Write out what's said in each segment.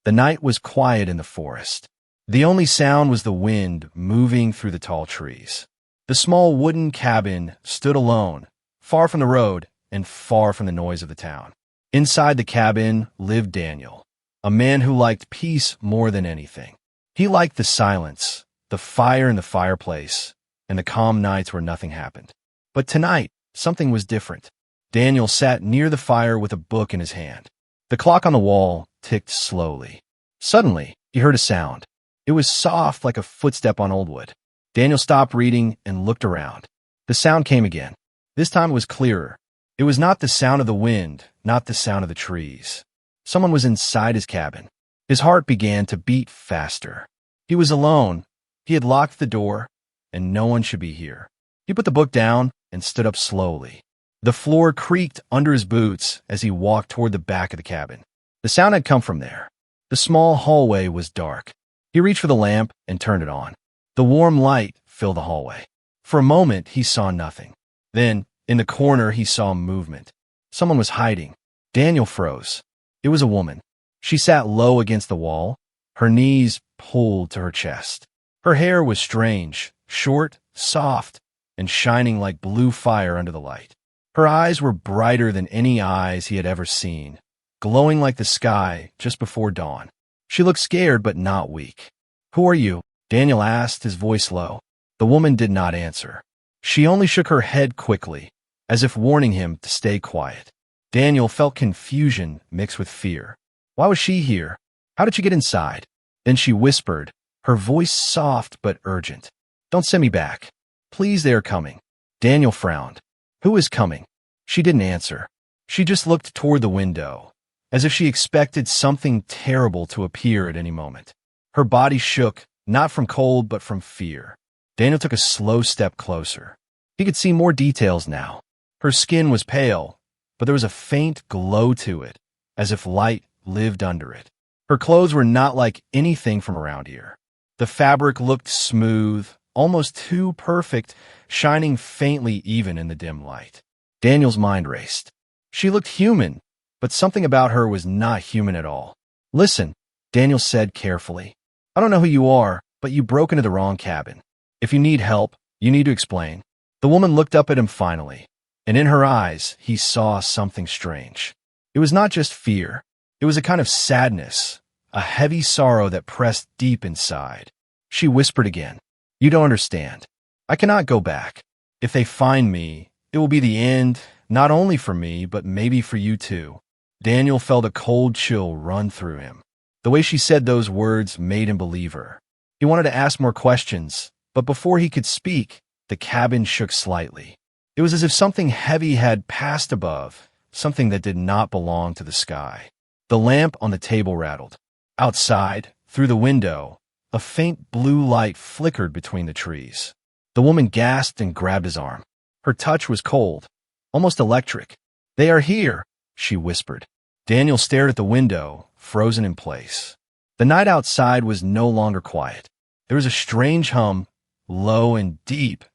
The night was quiet in the forest. The only sound was the wind moving through the tall trees. The small wooden cabin stood alone, far from the road and far from the noise of the town. Inside the cabin lived Daniel, a man who liked peace more than anything. He liked the silence, the fire in the fireplace, and the calm nights where nothing happened. But tonight, something was different. Daniel sat near the fire with a book in his hand. The clock on the wall ticked slowly. Suddenly, he heard a sound. It was soft like a footstep on old wood. Daniel stopped reading and looked around. The sound came again. This time it was clearer. It was not the sound of the wind, not the sound of the trees. Someone was inside his cabin. His heart began to beat faster. He was alone. He had locked the door, and no one should be here. He put the book down and stood up slowly. The floor creaked under his boots as he walked toward the back of the cabin. The sound had come from there. The small hallway was dark. He reached for the lamp and turned it on. The warm light filled the hallway. For a moment, he saw nothing. Then, in the corner, he saw movement. Someone was hiding. Daniel froze. It was a woman. She sat low against the wall, her knees pulled to her chest. Her hair was strange, short, soft, and shining like blue fire under the light. Her eyes were brighter than any eyes he had ever seen, glowing like the sky just before dawn. She looked scared but not weak. "Who are you?" Daniel asked, his voice low. The woman did not answer. She only shook her head quickly, as if warning him to stay quiet. Daniel felt confusion mixed with fear. Why was she here? How did she get inside? Then she whispered, her voice soft but urgent. "Don't send me back. Please, they are coming." Daniel frowned. "Who is coming?" She didn't answer. She just looked toward the window, as if she expected something terrible to appear at any moment. Her body shook, not from cold but from fear. Daniel took a slow step closer. He could see more details now. Her skin was pale, but there was a faint glow to it, as if light lived under it. Her clothes were not like anything from around here. The fabric looked smooth, almost too perfect, shining faintly even in the dim light. Daniel's mind raced. She looked human, but something about her was not human at all. "Listen," Daniel said carefully. "I don't know who you are, but you broke into the wrong cabin. If you need help, you need to explain." The woman looked up at him finally, and in her eyes he saw something strange. It was not just fear. It was a kind of sadness, a heavy sorrow that pressed deep inside. She whispered again, "You don't understand. I cannot go back. If they find me, it will be the end, not only for me, but maybe for you too." Daniel felt a cold chill run through him. The way she said those words made him believe her. He wanted to ask more questions, but before he could speak, the cabin shook slightly. It was as if something heavy had passed above, something that did not belong to the sky. The lamp on the table rattled. Outside, through the window, a faint blue light flickered between the trees. The woman gasped and grabbed his arm. Her touch was cold, almost electric. "They are here," she whispered. Daniel stared at the window, frozen in place. The night outside was no longer quiet. There was a strange hum, low and deep,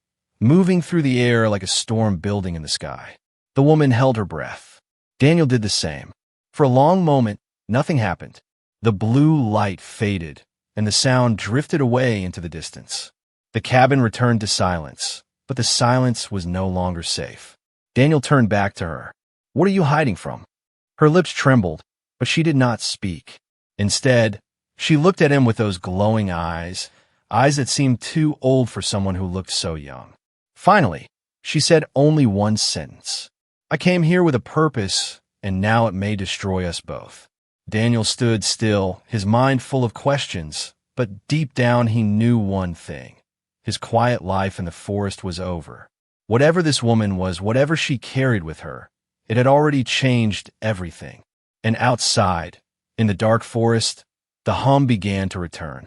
moving through the air like a storm building in the sky. The woman held her breath. Daniel did the same. For a long moment, nothing happened. The blue light faded, and the sound drifted away into the distance. The cabin returned to silence, but the silence was no longer safe. Daniel turned back to her. "What are you hiding from?" Her lips trembled, but she did not speak. Instead, she looked at him with those glowing eyes, eyes that seemed too old for someone who looked so young. Finally, she said only one sentence. "I came here with a purpose, and now it may destroy us both." Daniel stood still, his mind full of questions, but deep down he knew one thing. His quiet life in the forest was over. Whatever this woman was, whatever she carried with her, it had already changed everything. And outside, in the dark forest, the hum began to return.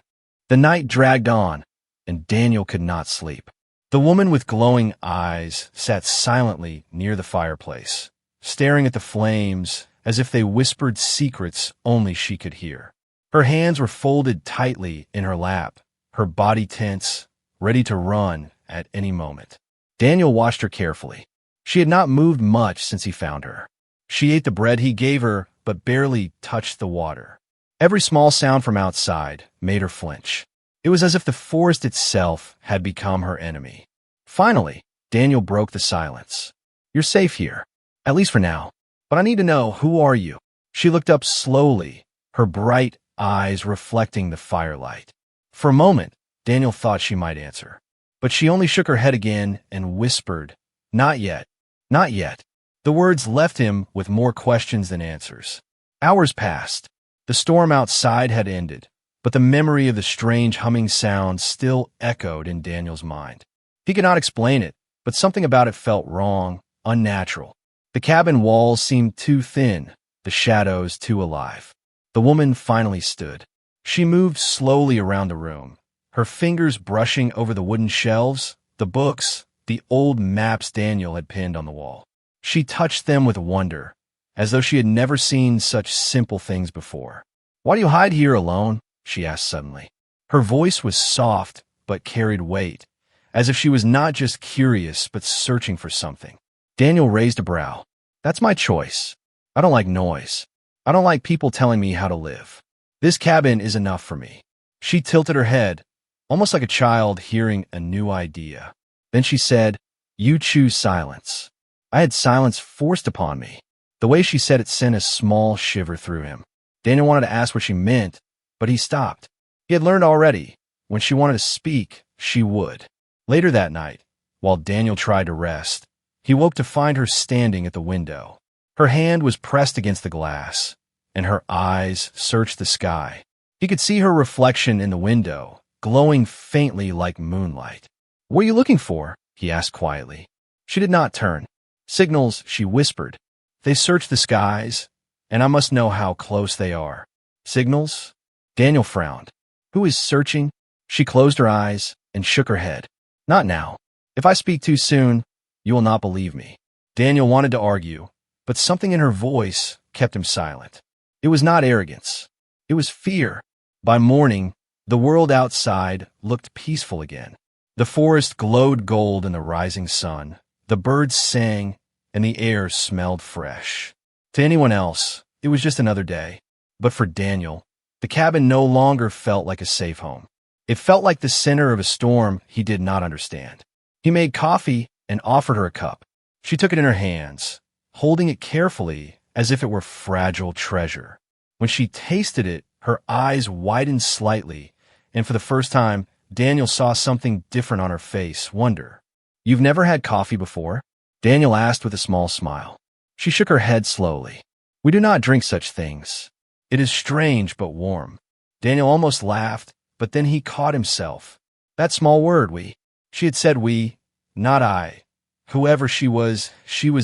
The night dragged on, and Daniel could not sleep. The woman with glowing eyes sat silently near the fireplace, staring at the flames as if they whispered secrets only she could hear. Her hands were folded tightly in her lap, her body tense, ready to run at any moment. Daniel watched her carefully. She had not moved much since he found her. She ate the bread he gave her, but barely touched the water. Every small sound from outside made her flinch. It was as if the forest itself had become her enemy. Finally, Daniel broke the silence. "You're safe here, at least for now. But I need to know, who are you?" She looked up slowly, her bright eyes reflecting the firelight. For a moment, Daniel thought she might answer. But she only shook her head again and whispered, "Not yet, not yet." The words left him with more questions than answers. Hours passed. The storm outside had ended, but the memory of the strange humming sound still echoed in Daniel's mind. He could not explain it, but something about it felt wrong, unnatural. The cabin walls seemed too thin, the shadows too alive. The woman finally stood. She moved slowly around the room, her fingers brushing over the wooden shelves, the books, the old maps Daniel had pinned on the wall. She touched them with wonder, as though she had never seen such simple things before. "Why do you hide here alone?" she asked suddenly. Her voice was soft but carried weight, as if she was not just curious but searching for something. Daniel raised a brow. "That's my choice. I don't like noise. I don't like people telling me how to live. This cabin is enough for me." She tilted her head, almost like a child hearing a new idea. Then she said, "You choose silence." I had silence forced upon me. The way she said it sent a small shiver through him. Daniel wanted to ask what she meant, but he stopped. He had learned already, when she wanted to speak, she would. Later that night, while Daniel tried to rest, he woke to find her standing at the window. Her hand was pressed against the glass, and her eyes searched the sky. He could see her reflection in the window, glowing faintly like moonlight. "What are you looking for?" he asked quietly. She did not turn. "Signals," she whispered. "They search the skies, and I must know how close they are." "Signals?" Daniel frowned. "Who is searching?" She closed her eyes and shook her head. "Not now. If I speak too soon, you will not believe me." Daniel wanted to argue, but something in her voice kept him silent. It was not arrogance. It was fear. By morning, the world outside looked peaceful again. The forest glowed gold in the rising sun. The birds sang, and the air smelled fresh. To anyone else, it was just another day. But for Daniel, the cabin no longer felt like a safe home. It felt like the center of a storm he did not understand. He made coffee and offered her a cup. She took it in her hands, holding it carefully as if it were fragile treasure. When she tasted it, her eyes widened slightly, and for the first time, Daniel saw something different on her face, wonder. "You've never had coffee before?" Daniel asked with a small smile. She shook her head slowly. "We do not drink such things. It is strange but warm." Daniel almost laughed, but then he caught himself. That small word, we. She had said we, not I. Whoever she was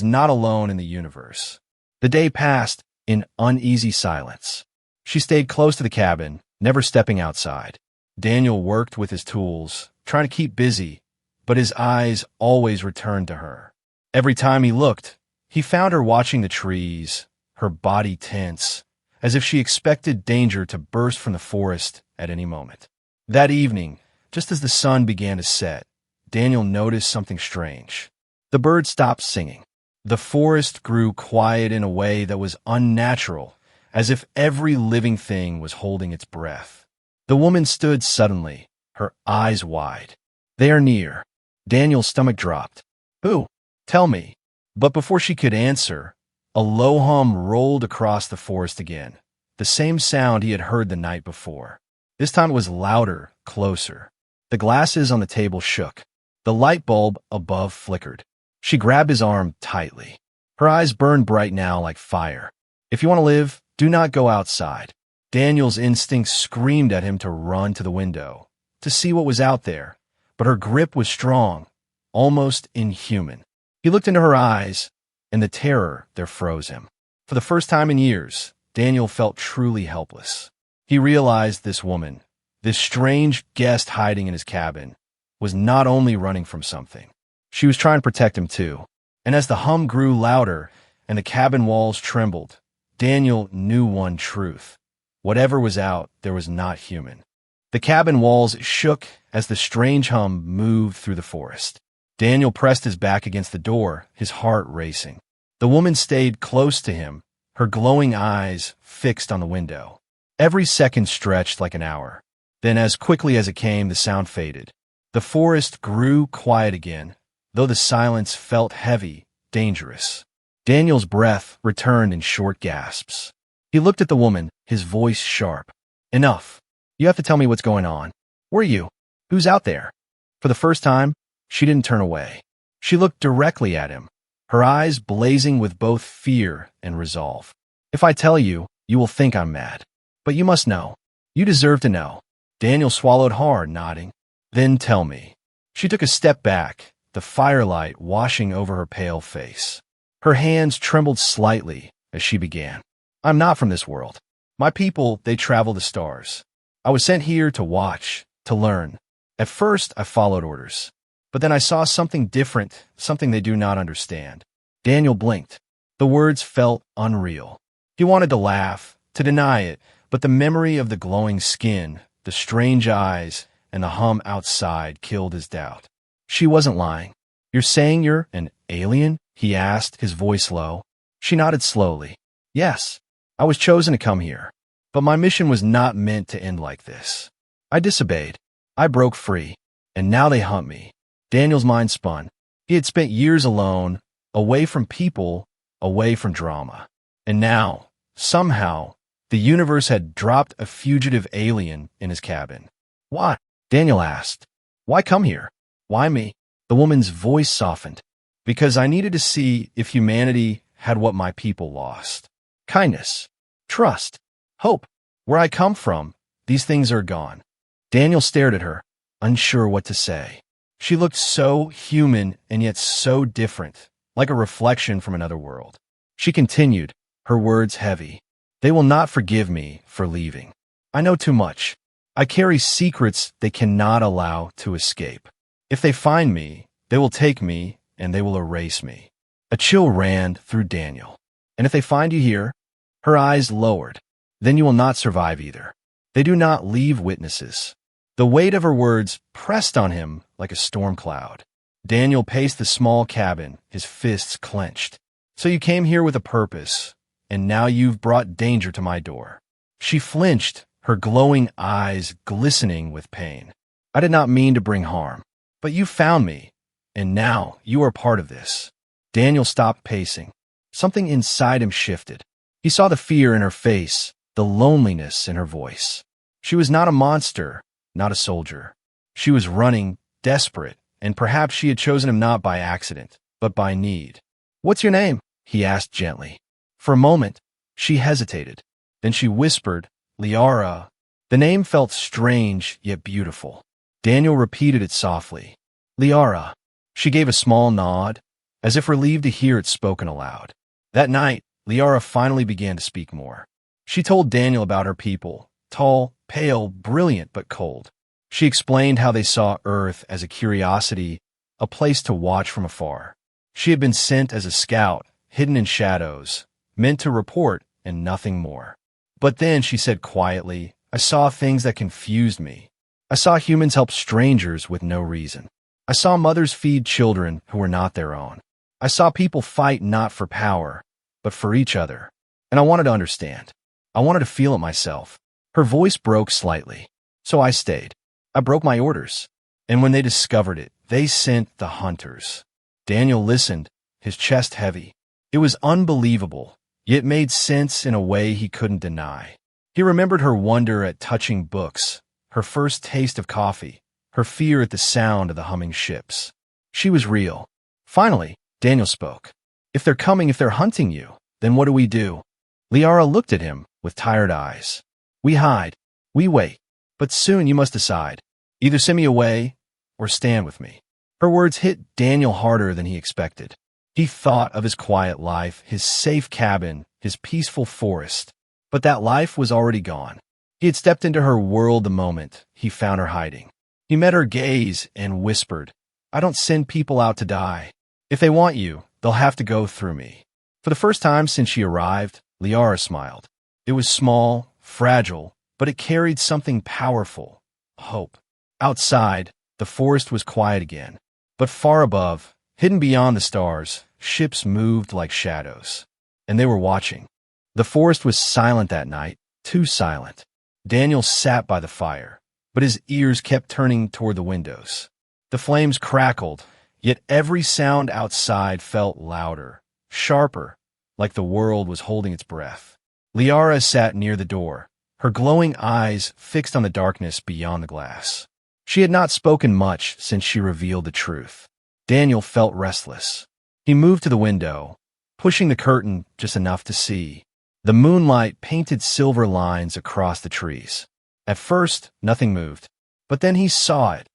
not alone in the universe. The day passed in uneasy silence. She stayed close to the cabin, never stepping outside. Daniel worked with his tools, trying to keep busy, but his eyes always returned to her. Every time he looked, he found her watching the trees, her body tense, as if she expected danger to burst from the forest at any moment. That evening, just as the sun began to set, Daniel noticed something strange. The birds stopped singing. The forest grew quiet in a way that was unnatural, as if every living thing was holding its breath. The woman stood suddenly, her eyes wide. "They are near." Daniel's stomach dropped. "Who? Tell me." But before she could answer, a low hum rolled across the forest again, the same sound he had heard the night before. This time it was louder, closer. The glasses on the table shook. The light bulb above flickered. She grabbed his arm tightly. Her eyes burned bright now like fire. "If you want to live, do not go outside." Daniel's instincts screamed at him to run to the window, to see what was out there, but her grip was strong, almost inhuman. He looked into her eyes, and the terror there froze him. For the first time in years, Daniel felt truly helpless. He realized this woman, this strange guest hiding in his cabin, was not only running from something. She was trying to protect him too. And as the hum grew louder and the cabin walls trembled, Daniel knew one truth. Whatever was out, there was not human. The cabin walls shook as the strange hum moved through the forest. Daniel pressed his back against the door, his heart racing. The woman stayed close to him, her glowing eyes fixed on the window. Every second stretched like an hour. Then, as quickly as it came, the sound faded. The forest grew quiet again, though the silence felt heavy, dangerous. Daniel's breath returned in short gasps. He looked at the woman, his voice sharp. Enough. You have to tell me what's going on. Where are you? Who's out there? For the first time, she didn't turn away. She looked directly at him, her eyes blazing with both fear and resolve. If I tell you, you will think I'm mad. But you must know. You deserve to know. Daniel swallowed hard, nodding. Then tell me. She took a step back, the firelight washing over her pale face. Her hands trembled slightly as she began. I'm not from this world. My people, they travel the stars. I was sent here to watch, to learn. At first, I followed orders. But then I saw something different, something they do not understand. Daniel blinked. The words felt unreal. He wanted to laugh, to deny it, but the memory of the glowing skin, the strange eyes, and the hum outside killed his doubt. She wasn't lying. You're saying you're an alien? He asked, his voice low. She nodded slowly. Yes, I was chosen to come here. But my mission was not meant to end like this. I disobeyed. I broke free. And now they hunt me. Daniel's mind spun. He had spent years alone, away from people, away from drama. And now, somehow, the universe had dropped a fugitive alien in his cabin. Why? Daniel asked. Why come here? Why me? The woman's voice softened. Because I needed to see if humanity had what my people lost. Kindness, trust, hope. Where I come from, these things are gone. Daniel stared at her, unsure what to say. She looked so human and yet so different, like a reflection from another world. She continued, her words heavy. They will not forgive me for leaving. I know too much. I carry secrets they cannot allow to escape. If they find me, they will take me and they will erase me. A chill ran through Daniel. And if they find you here, her eyes lowered, then you will not survive either. They do not leave witnesses. The weight of her words pressed on him like a storm cloud. Daniel paced the small cabin, his fists clenched. So you came here with a purpose, and now you've brought danger to my door. She flinched, her glowing eyes glistening with pain. I did not mean to bring harm, but you found me, and now you are part of this. Daniel stopped pacing. Something inside him shifted. He saw the fear in her face, the loneliness in her voice. She was not a monster, not a soldier. She was running, desperate, and perhaps she had chosen him not by accident, but by need. What's your name? He asked gently. For a moment, she hesitated. Then she whispered, Liara. The name felt strange yet beautiful. Daniel repeated it softly. Liara. She gave a small nod, as if relieved to hear it spoken aloud. That night, Liara finally began to speak more. She told Daniel about her people, tall, pale, brilliant, but cold. She explained how they saw Earth as a curiosity, a place to watch from afar. She had been sent as a scout, hidden in shadows, meant to report and nothing more. But then, she said quietly, I saw things that confused me. I saw humans help strangers with no reason. I saw mothers feed children who were not their own. I saw people fight not for power, but for each other. And I wanted to understand. I wanted to feel it myself. Her voice broke slightly. So I stayed. I broke my orders. And when they discovered it, they sent the hunters. Daniel listened, his chest heavy. It was unbelievable, yet made sense in a way he couldn't deny. He remembered her wonder at touching books, her first taste of coffee, her fear at the sound of the humming ships. She was real. Finally, Daniel spoke. If they're coming, if they're hunting you, then what do we do? Liara looked at him with tired eyes. We hide. We wait. But soon you must decide. Either send me away or stand with me. Her words hit Daniel harder than he expected. He thought of his quiet life, his safe cabin, his peaceful forest. But that life was already gone. He had stepped into her world the moment he found her hiding. He met her gaze and whispered, I don't send people out to die. If they want you, they'll have to go through me. For the first time since she arrived, Liara smiled. It was small, fragile, but it carried something powerful, hope. Outside, the forest was quiet again. But far above, hidden beyond the stars, ships moved like shadows. And they were watching. The forest was silent that night, too silent. Daniel sat by the fire, but his ears kept turning toward the windows. The flames crackled, yet every sound outside felt louder, sharper, like the world was holding its breath. Liara sat near the door, her glowing eyes fixed on the darkness beyond the glass. She had not spoken much since she revealed the truth. Daniel felt restless. He moved to the window, pushing the curtain just enough to see. The moonlight painted silver lines across the trees. At first, nothing moved, but then he saw it,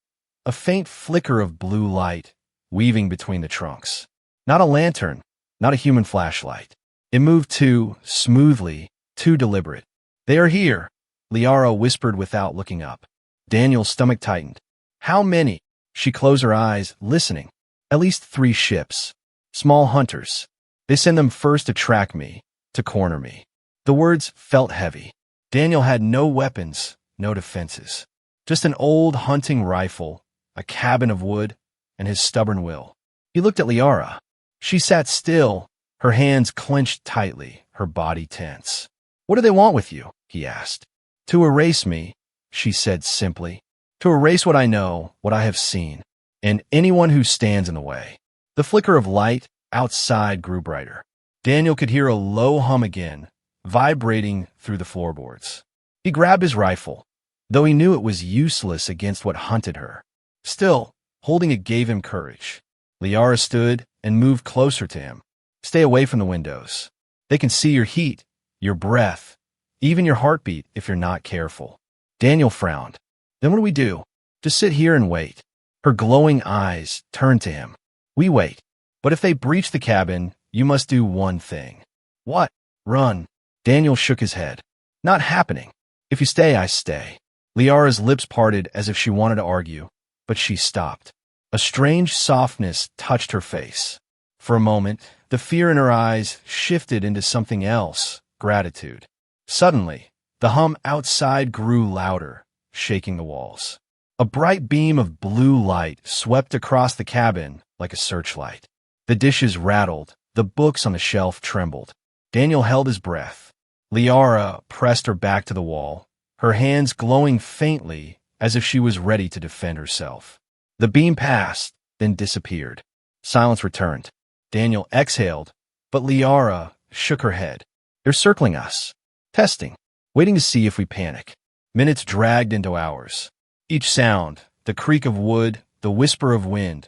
a faint flicker of blue light weaving between the trunks. Not a lantern, not a human flashlight. It moved too smoothly, too deliberate. "They are here," Liara whispered without looking up. Daniel's stomach tightened. "How many?" She closed her eyes, listening. "At least 3 ships. Small hunters. They send them first to track me, to corner me." The words felt heavy. Daniel had no weapons, no defenses. Just an old hunting rifle, a cabin of wood, and his stubborn will. He looked at Liara. She sat still, her hands clenched tightly, her body tense. "What do they want with you?" he asked. "To erase me," she said simply. "To erase what I know, what I have seen, and anyone who stands in the way." The flicker of light outside grew brighter. Daniel could hear a low hum again, vibrating through the floorboards. He grabbed his rifle, though he knew it was useless against what hunted her. Still, holding it gave him courage. Liara stood and moved closer to him. "Stay away from the windows. They can see your heat, your breath, even your heartbeat if you're not careful." Daniel frowned. "Then what do we do?" "Just sit here and wait." Her glowing eyes turned to him. "We wait. But if they breach the cabin, you must do one thing." "What?" "Run." Daniel shook his head. "Not happening. If you stay, I stay." Liara's lips parted as if she wanted to argue, but she stopped. A strange softness touched her face. For a moment, the fear in her eyes shifted into something else, gratitude. Suddenly, the hum outside grew louder, shaking the walls. A bright beam of blue light swept across the cabin like a searchlight. The dishes rattled, the books on the shelf trembled. Daniel held his breath. Liara pressed her back to the wall, her hands glowing faintly as if she was ready to defend herself. The beam passed, then disappeared. Silence returned. Daniel exhaled, but Liara shook her head. "They're circling us, testing, waiting to see if we panic." Minutes dragged into hours. Each sound, the creak of wood, the whisper of wind,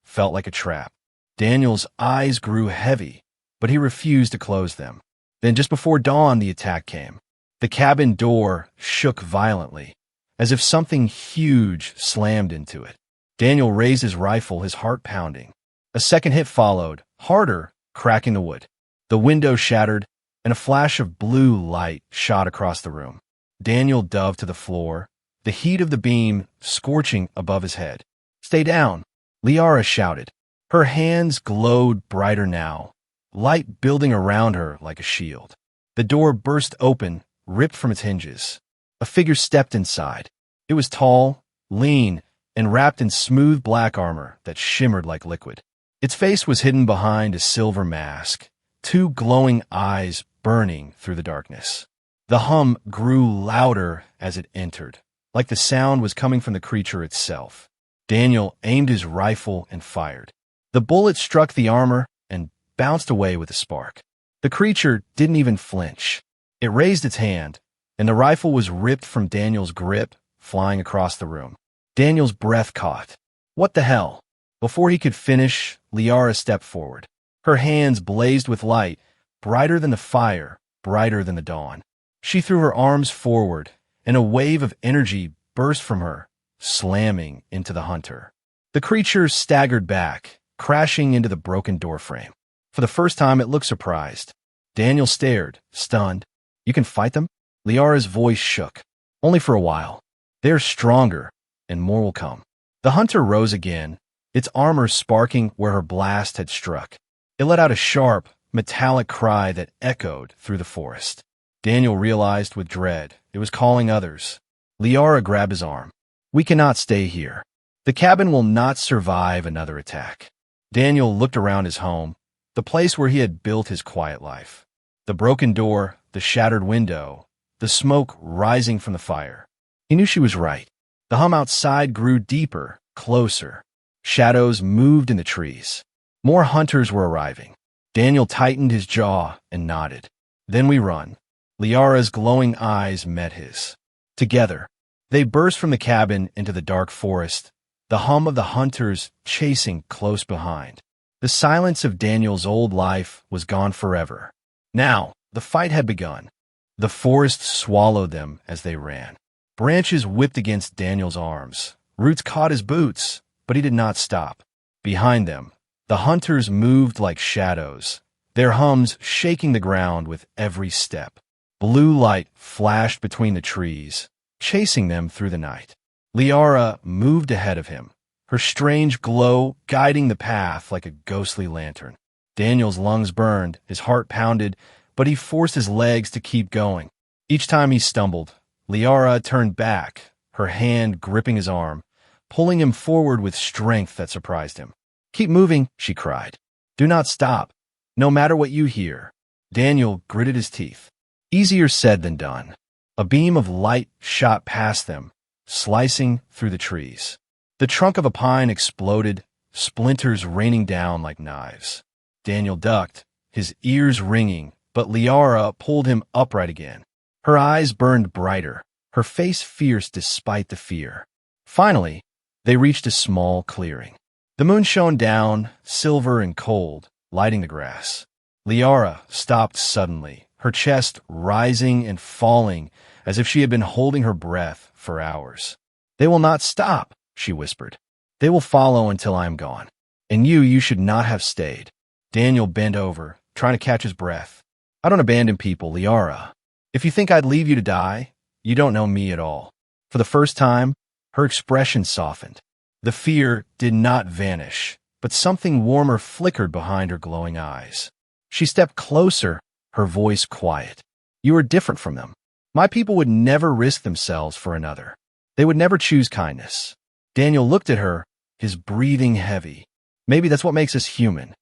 felt like a trap. Daniel's eyes grew heavy, but he refused to close them. Then just before dawn, the attack came. The cabin door shook violently, as if something huge slammed into it. Daniel raised his rifle, his heart pounding. A second hit followed, harder, cracking the wood. The window shattered, and a flash of blue light shot across the room. Daniel dove to the floor, the heat of the beam scorching above his head. "Stay down," Liara shouted. Her hands glowed brighter now, light building around her like a shield. The door burst open, ripped from its hinges. A figure stepped inside. It was tall, lean, and wrapped in smooth black armor that shimmered like liquid. Its face was hidden behind a silver mask, 2 glowing eyes burning through the darkness. The hum grew louder as it entered, like the sound was coming from the creature itself. Daniel aimed his rifle and fired. The bullet struck the armor and bounced away with a spark. The creature didn't even flinch. It raised its hand, and the rifle was ripped from Daniel's grip, flying across the room. Daniel's breath caught. What the hell? Before he could finish, Liara stepped forward. Her hands blazed with light, brighter than the fire, brighter than the dawn. She threw her arms forward, and a wave of energy burst from her, slamming into the hunter. The creature staggered back, crashing into the broken doorframe. For the first time, it looked surprised. Daniel stared, stunned. "You can fight them?" Liara's voice shook. "Only for a while. They're stronger, and more will come." The hunter rose again, its armor sparking where her blast had struck. It let out a sharp, metallic cry that echoed through the forest. Daniel realized with dread it was calling others. Liara grabbed his arm. "We cannot stay here. The cabin will not survive another attack." Daniel looked around his home, the place where he had built his quiet life. The broken door, the shattered window, the smoke rising from the fire. He knew she was right. The hum outside grew deeper, closer. Shadows moved in the trees. More hunters were arriving. Daniel tightened his jaw and nodded. Then we run. Liara's glowing eyes met his. Together, they burst from the cabin into the dark forest, the hum of the hunters chasing close behind. The silence of Daniel's old life was gone forever. Now, the fight had begun. The forest swallowed them as they ran. Branches whipped against Daniel's arms. Roots caught his boots, but he did not stop. Behind them, the hunters moved like shadows, their hums shaking the ground with every step. Blue light flashed between the trees, chasing them through the night. Liara moved ahead of him, her strange glow guiding the path like a ghostly lantern. Daniel's lungs burned, his heart pounded, but he forced his legs to keep going. Each time he stumbled, Liara turned back, her hand gripping his arm, pulling him forward with strength that surprised him. "Keep moving," she cried. "Do not stop, no matter what you hear." Daniel gritted his teeth. Easier said than done. A beam of light shot past them, slicing through the trees. The trunk of a pine exploded, splinters raining down like knives. Daniel ducked, his ears ringing, but Liara pulled him upright again. Her eyes burned brighter, her face fierce despite the fear. Finally, they reached a small clearing. The moon shone down, silver and cold, lighting the grass. Liara stopped suddenly, her chest rising and falling as if she had been holding her breath for hours. "They will not stop," she whispered. "They will follow until I am gone. And you should not have stayed." Daniel bent over, trying to catch his breath. "I don't abandon people, Liara. If you think I'd leave you to die, you don't know me at all." For the first time, her expression softened. The fear did not vanish, but something warmer flickered behind her glowing eyes. She stepped closer, her voice quiet. "You are different from them. My people would never risk themselves for another. They would never choose kindness." Daniel looked at her, his breathing heavy. "Maybe that's what makes us human."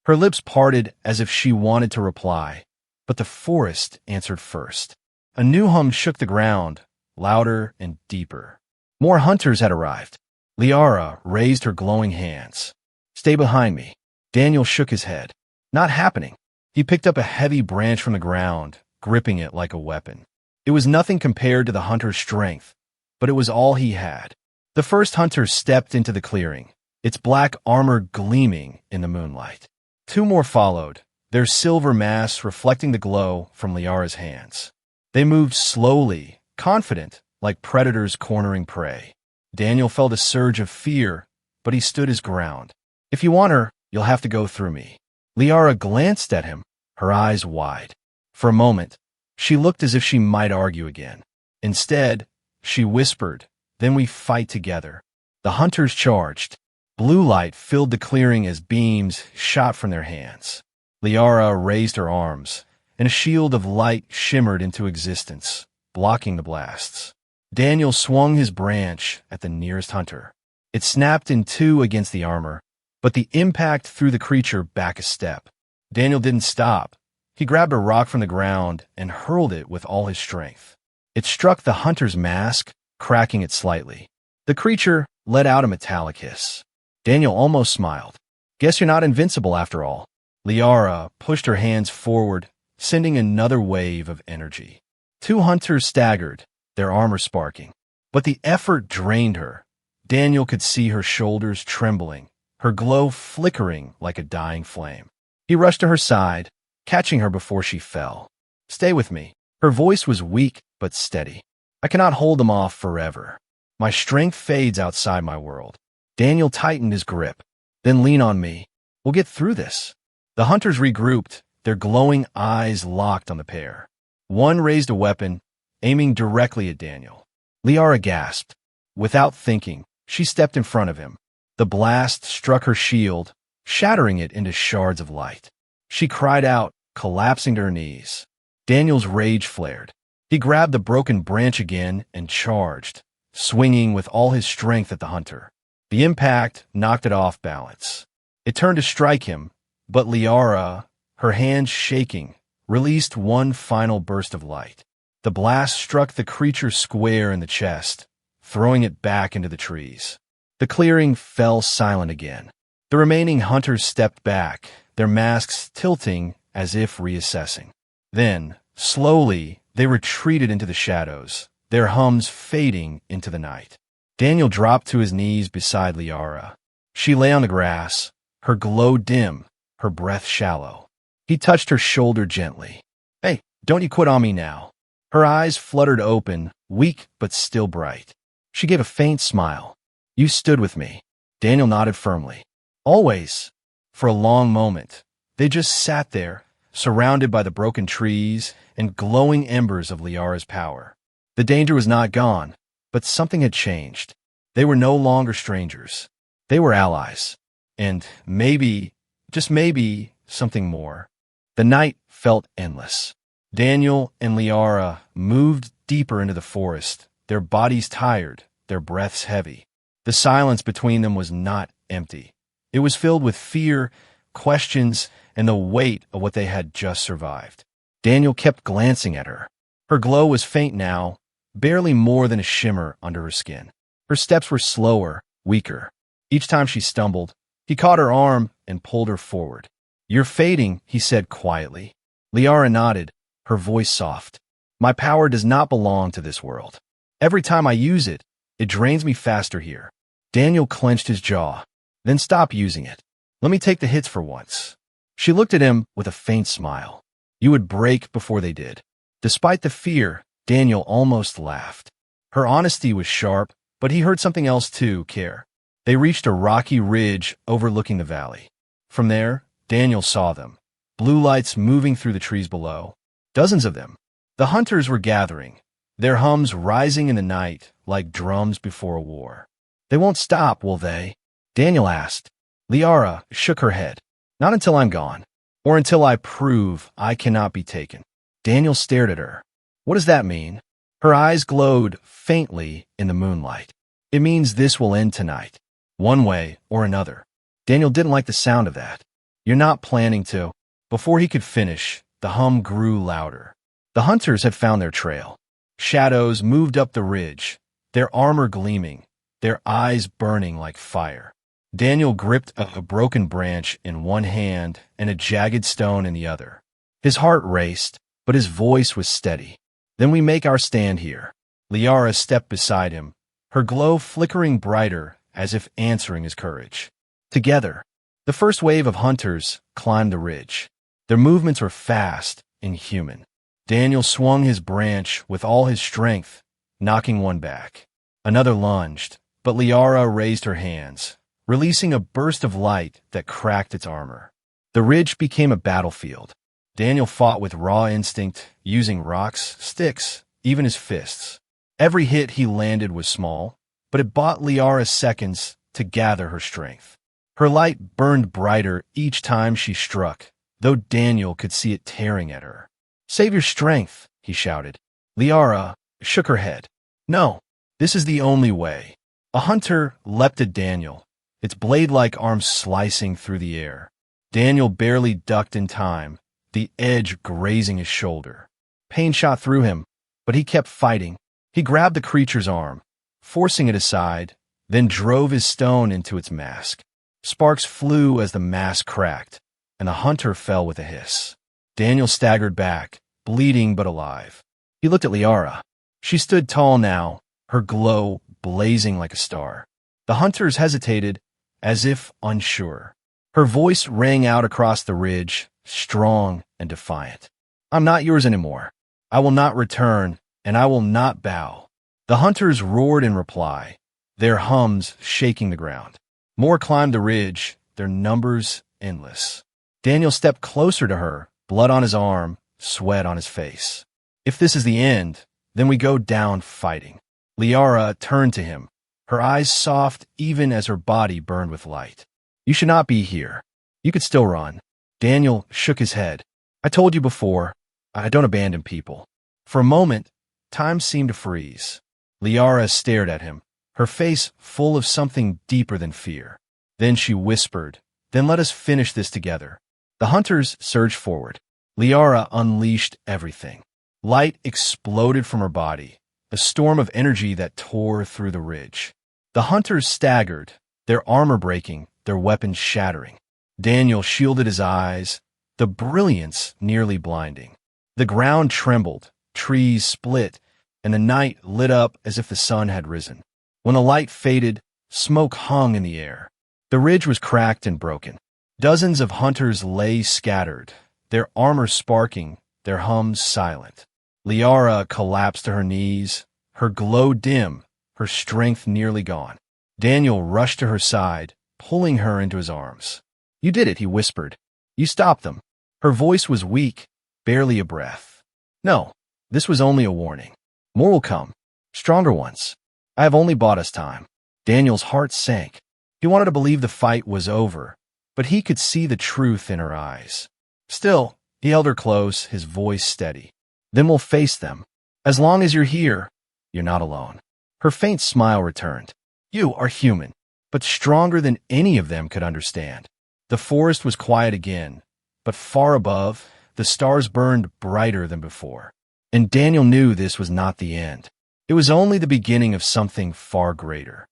Her lips parted as if she wanted to reply, but the forest answered first. A new hum shook the ground, louder and deeper. More hunters had arrived. Liara raised her glowing hands. "Stay behind me." Daniel shook his head. "Not happening." He picked up a heavy branch from the ground, gripping it like a weapon. It was nothing compared to the hunter's strength, but it was all he had. The first hunter stepped into the clearing, its black armor gleaming in the moonlight. Two more followed, their silver masks reflecting the glow from Liara's hands. They moved slowly, confident, like predators cornering prey. Daniel felt a surge of fear, but he stood his ground. "If you want her, you'll have to go through me." Liara glanced at him, her eyes wide. For a moment, she looked as if she might argue again. Instead, she whispered, "Then we fight together." The hunters charged. Blue light filled the clearing as beams shot from their hands. Liara raised her arms, and a shield of light shimmered into existence, blocking the blasts. Daniel swung his branch at the nearest hunter. It snapped in two against the armor, but the impact threw the creature back a step. Daniel didn't stop. He grabbed a rock from the ground and hurled it with all his strength. It struck the hunter's mask, cracking it slightly. The creature let out a metallic hiss. Daniel almost smiled. "Guess you're not invincible after all." Liara pushed her hands forward, sending another wave of energy. Two hunters staggered, their armor sparking. But the effort drained her. Daniel could see her shoulders trembling, her glow flickering like a dying flame. He rushed to her side, catching her before she fell. "Stay with me." Her voice was weak but steady. "I cannot hold them off forever. My strength fades outside my world." Daniel tightened his grip. "Then lean on me. We'll get through this." The hunters regrouped, their glowing eyes locked on the pair. One raised a weapon, aiming directly at Daniel. Liara gasped. Without thinking, she stepped in front of him. The blast struck her shield, shattering it into shards of light. She cried out, collapsing to her knees. Daniel's rage flared. He grabbed the broken branch again and charged, swinging with all his strength at the hunter. The impact knocked it off balance. It turned to strike him, but Liara, her hands shaking, released one final burst of light. The blast struck the creature square in the chest, throwing it back into the trees. The clearing fell silent again. The remaining hunters stepped back, their masks tilting as if reassessing. Then, slowly, they retreated into the shadows, their hums fading into the night. Daniel dropped to his knees beside Liara. She lay on the grass, her glow dim, her breath shallow. He touched her shoulder gently. "Hey, don't you quit on me now." Her eyes fluttered open, weak but still bright. She gave a faint smile. "You stood with me." Daniel nodded firmly. "Always." For a long moment, they just sat there, surrounded by the broken trees and glowing embers of Liara's power. The danger was not gone, but something had changed. They were no longer strangers. They were allies. And maybe, just maybe, something more. The night felt endless. Daniel and Liara moved deeper into the forest, their bodies tired, their breaths heavy. The silence between them was not empty. It was filled with fear, questions, and the weight of what they had just survived. Daniel kept glancing at her. Her glow was faint now, barely more than a shimmer under her skin. Her steps were slower, weaker. Each time she stumbled, he caught her arm and pulled her forward. "You're fading," he said quietly. Liara nodded, her voice soft. "My power does not belong to this world. Every time I use it, it drains me faster here." Daniel clenched his jaw. "Then stop using it. Let me take the hits for once." She looked at him with a faint smile. "You would break before they did." Despite the fear, Daniel almost laughed. Her honesty was sharp, but he heard something else too, care. They reached a rocky ridge overlooking the valley. From there, Daniel saw them, blue lights moving through the trees below. Dozens of them. The hunters were gathering, their hums rising in the night like drums before a war. "They won't stop, will they?" Daniel asked. Liara shook her head. "Not until I'm gone, or until I prove I cannot be taken." Daniel stared at her. "What does that mean?" Her eyes glowed faintly in the moonlight. "It means this will end tonight, one way or another." Daniel didn't like the sound of that. "You're not planning to." Before he could finish, the hum grew louder. The hunters had found their trail. Shadows moved up the ridge, their armor gleaming, their eyes burning like fire. Daniel gripped a broken branch in one hand and a jagged stone in the other. His heart raced, but his voice was steady. "Then we make our stand here." Liara stepped beside him, her glow flickering brighter as if answering his courage. Together, the first wave of hunters climbed the ridge. Their movements were fast and human. Daniel swung his branch with all his strength, knocking one back. Another lunged, but Liara raised her hands, releasing a burst of light that cracked its armor. The ridge became a battlefield. Daniel fought with raw instinct, using rocks, sticks, even his fists. Every hit he landed was small, but it bought Liara seconds to gather her strength. Her light burned brighter each time she struck, though Daniel could see it tearing at her. "Save your strength," he shouted. Liara shook her head. "No, this is the only way." A hunter leapt at Daniel, its blade-like arms slicing through the air. Daniel barely ducked in time, the edge grazing his shoulder. Pain shot through him, but he kept fighting. He grabbed the creature's arm, forcing it aside, then drove his stone into its mask. Sparks flew as the mask cracked, and the hunter fell with a hiss. Daniel staggered back, bleeding but alive. He looked at Liara. She stood tall now, her glow blazing like a star. The hunters hesitated, as if unsure. Her voice rang out across the ridge, strong and defiant. "I'm not yours anymore. I will not return, and I will not bow." The hunters roared in reply, their hums shaking the ground. More climbed the ridge, their numbers endless. Daniel stepped closer to her, blood on his arm, sweat on his face. "If this is the end, then we go down fighting." Liara turned to him, her eyes soft even as her body burned with light. "You should not be here. You could still run." Daniel shook his head. "I told you before, I don't abandon people." For a moment, time seemed to freeze. Liara stared at him, her face full of something deeper than fear. Then she whispered, "Then let us finish this together." The hunters surged forward. Liara unleashed everything. Light exploded from her body, a storm of energy that tore through the ridge. The hunters staggered, their armor breaking, their weapons shattering. Daniel shielded his eyes, the brilliance nearly blinding. The ground trembled, trees split, and the night lit up as if the sun had risen. When the light faded, smoke hung in the air. The ridge was cracked and broken. Dozens of hunters lay scattered, their armor sparking, their hums silent. Liara collapsed to her knees, her glow dim, her strength nearly gone. Daniel rushed to her side, pulling her into his arms. "You did it," he whispered. "You stopped them." Her voice was weak, barely a breath. "No, this was only a warning. More will come, stronger ones. I have only bought us time." Daniel's heart sank. He wanted to believe the fight was over, but he could see the truth in her eyes. Still, he held her close, his voice steady. "Then we'll face them. As long as you're here, you're not alone." Her faint smile returned. "You are human, but stronger than any of them could understand." The forest was quiet again, but far above, the stars burned brighter than before. And Daniel knew this was not the end. It was only the beginning of something far greater.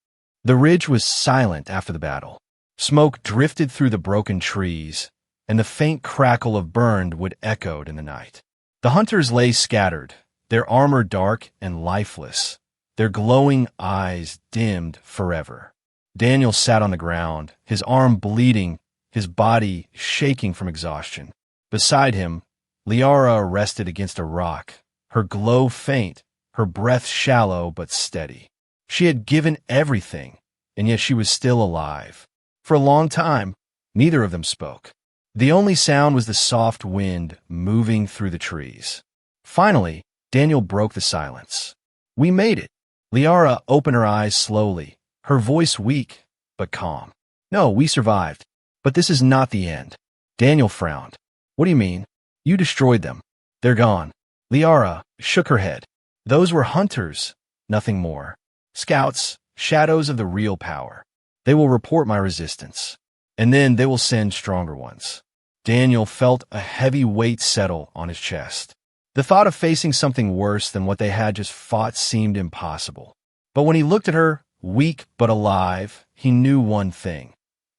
The ridge was silent after the battle. Smoke drifted through the broken trees, and the faint crackle of burned wood echoed in the night. The hunters lay scattered, their armor dark and lifeless, their glowing eyes dimmed forever. Daniel sat on the ground, his arm bleeding, his body shaking from exhaustion. Beside him, Liara rested against a rock, her glow faint, her breath shallow but steady. She had given everything, and yet she was still alive. For a long time, neither of them spoke. The only sound was the soft wind moving through the trees. Finally, Daniel broke the silence. "We made it." Liara opened her eyes slowly, her voice weak but calm. "No, we survived. But this is not the end." Daniel frowned. "What do you mean?" "You destroyed them. They're gone." Liara shook her head. "Those were hunters, nothing more. Scouts, shadows of the real power. They will report my resistance, and then they will send stronger ones." Daniel felt a heavy weight settle on his chest. The thought of facing something worse than what they had just fought seemed impossible. But when he looked at her, weak but alive, he knew one thing.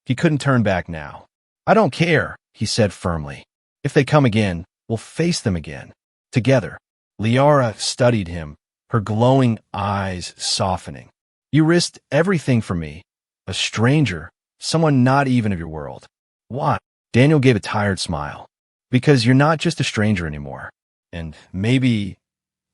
He couldn't turn back now. "I don't care," he said firmly. "If they come again, we'll face them again. Together." Liara studied him, her glowing eyes softening. "You risked everything for me. A stranger, someone not even of your world. Why?" Daniel gave a tired smile. "Because you're not just a stranger anymore. And maybe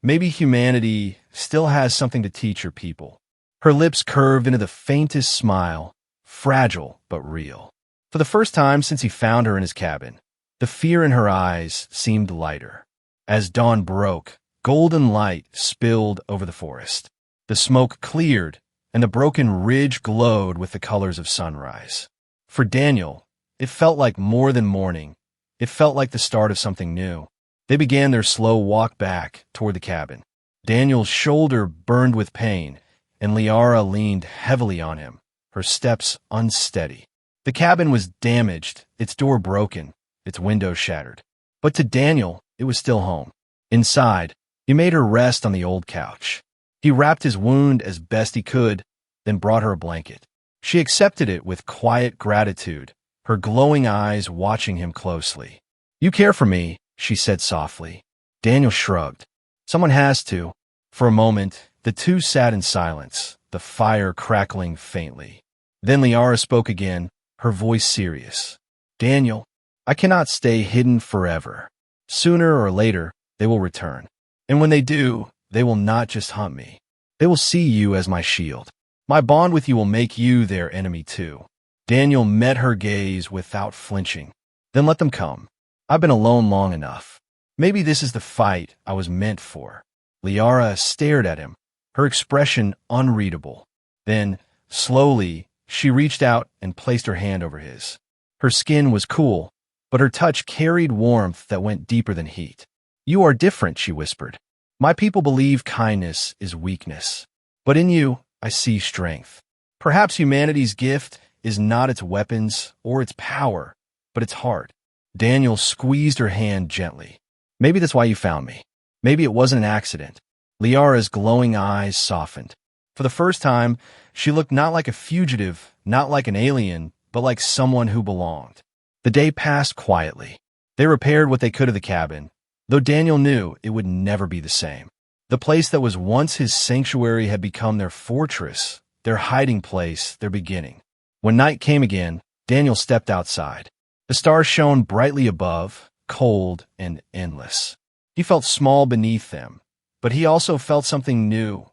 humanity still has something to teach your people." Her lips curved into the faintest smile, fragile but real. For the first time since he found her in his cabin, the fear in her eyes seemed lighter. As dawn broke, golden light spilled over the forest. The smoke cleared, and the broken ridge glowed with the colors of sunrise. For Daniel, it felt like more than morning. It felt like the start of something new. They began their slow walk back toward the cabin. Daniel's shoulder burned with pain, and Liara leaned heavily on him, her steps unsteady. The cabin was damaged, its door broken, its windows shattered. But to Daniel, it was still home. Inside, he made her rest on the old couch. He wrapped his wound as best he could, then brought her a blanket. She accepted it with quiet gratitude, her glowing eyes watching him closely. "You care for me," she said softly. Daniel shrugged. "Someone has to." For a moment, the two sat in silence, the fire crackling faintly. Then Liara spoke again, her voice serious. "Daniel, I cannot stay hidden forever. Sooner or later, they will return. And when they do, they will not just hunt me. They will see you as my shield. My bond with you will make you their enemy too." Daniel met her gaze without flinching. "Then let them come. I've been alone long enough. Maybe this is the fight I was meant for." Liara stared at him, her expression unreadable. Then, slowly, she reached out and placed her hand over his. Her skin was cool, but her touch carried warmth that went deeper than heat. "You are different," she whispered. "My people believe kindness is weakness. But in you, I see strength. Perhaps humanity's gift is not its weapons or its power, but its heart." Daniel squeezed her hand gently. "Maybe that's why you found me. Maybe it wasn't an accident. Liara's glowing eyes softened. For the first time, she looked not like a fugitive, not like an alien, but like someone who belonged. The day passed quietly. They repaired what they could of the cabin, though Daniel knew it would never be the same. The place that was once his sanctuary had become their fortress, their hiding place, their beginning. When night came again, Daniel stepped outside. The stars shone brightly above, cold and endless. He felt small beneath them, but he also felt something new,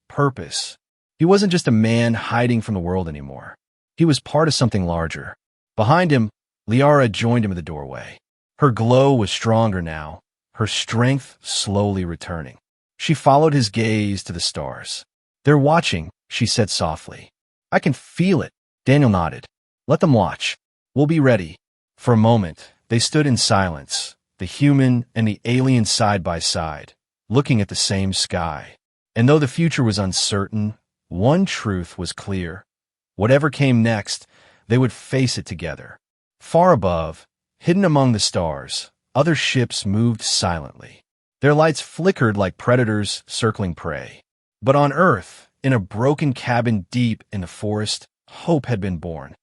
purpose. He wasn't just a man hiding from the world anymore. He was part of something larger. Behind him, Liara joined him in the doorway. Her glow was stronger now, her strength slowly returning. She followed his gaze to the stars. "They're watching," she said softly. "I can feel it." Daniel nodded. "Let them watch. We'll be ready." For a moment, they stood in silence, the human and the alien side by side, looking at the same sky. And though the future was uncertain, one truth was clear. Whatever came next, they would face it together. Far above, hidden among the stars, other ships moved silently. Their lights flickered like predators circling prey. But on Earth, in a broken cabin deep in the forest, hope had been born.